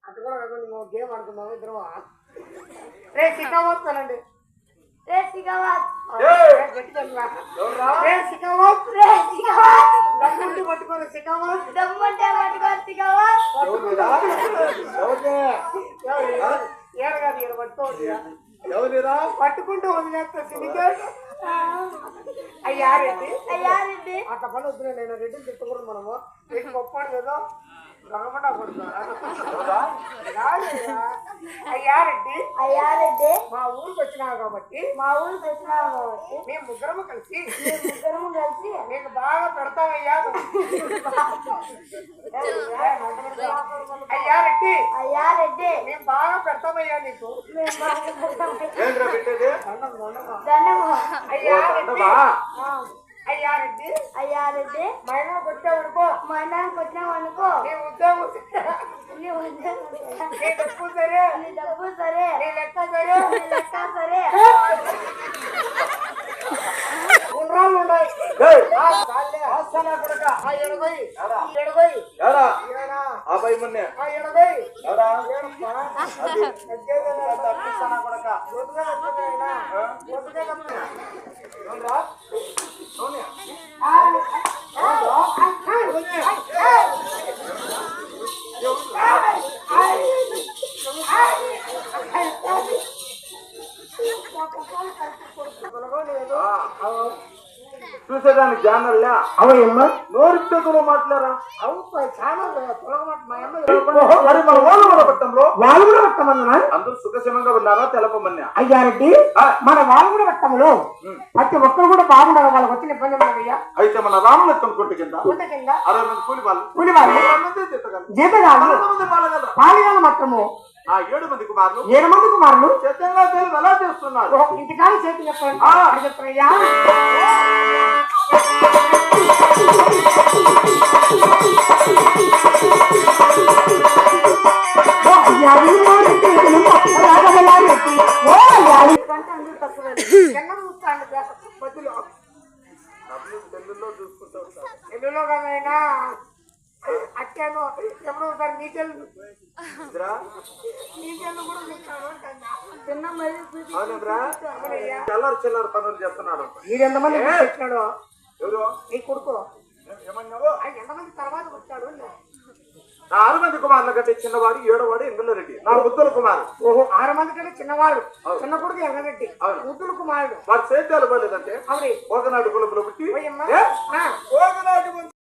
అటు కూడా నువ్వు గేమ్ ఆడుకున్నావు ఇద్దరు రే సికావస్తానండి రే సికావత్ రే సికావత్ రే సికావత్ దమ్ముంటే పట్టుకోరు సికావత్ దమ్ముంటే పట్టుకోరు సికావత్ ఏడు కాదు ఏడు పట్టుకోవచ్చు ఎవరిరా పట్టుకుంటూ వదిలేస్తా సిండికేట్ అయ్యారెడ్డి అయ్యారెడ్డి అట్లా పని వద్దులే నేను రెడ్డిని తిట్టకూడదు మనము రెడ్డి గొప్పడు కదా గమడా కొడుతా అయ్యారెడ్డి అయ్యారెడ్డి మా ఊరికి వచ్చినావు కాబట్టి మేము ముగ్గురము కలిసి నీకు బాగా పెడతామయ్యా అయ్యారెడ్డి అయ్యారెడ్డి మేము బాగా పెడతామయ్యా నీకు అయ్యారెడ్డి అయ్యారెడ్డి మైనాకు వచ్చావనుకో నీ ఉద్యోగం నీ డబ్బు సరే నీ లెక్క సరే ఉండ్రాళ్ళు ఉన్నాయి చూసేదానికి ఛానల్ అవయ్యమ్మా నోరు మాట్లారా అవును ఛానల్ మరి మన వాళ్ళు కూడా పట్టంలో వాళ్ళు కూడా పట్టమన్నా అందరూ సుఖక్షేమంగా ఉన్నారా తెలపమన్నా అయ్యారెడ్డి మన వాళ్ళు కూడా పట్టములు ప్రతి ఒక్కరు కూడా బాగుండాలి వాళ్ళకి వచ్చిన ఇబ్బంది మనయ్యా అయితే మన రామలక్ష్మణ కుంట కింద 60 మంది కూలి వాళ్ళు జీతగాళ్ళు పాలిగాలు మాత్రము 7 మంది కుమారులు 7 మంది కుమారులు సత్యంగా తెలుగు ఎలా చేస్తున్నారు ఇంటికాడ చేతి చెప్పండి చెప్తాయ్యా ఎల్లులో కదైనా అచ్చాను ఎప్పుడు ఒకసారి నీచెల్లు కూడా చిన్న చిల్లర పనులు చేస్తున్నాడు మీరు ఎంతమంది వచ్చాడు ఎవరు నీ కొడుకు ఏమన్నావు ఎంతమంది తర్వాత వచ్చాడు 6 మంది కుమారుల కంటే చిన్నవాడు 7వ వాడు ఎంగళరెడ్డి నా ముద్దుల కుమారు ఓహో 6 మంది కంటే చిన్నవాడు చిన్న కొడుకు ఎంగరెడ్డి ముద్దుల కుమారుడు వాడు సేద్యాలు పోలేదంటే అవును ఒకనాటి కులపులో పుట్టి ఓయమ్మ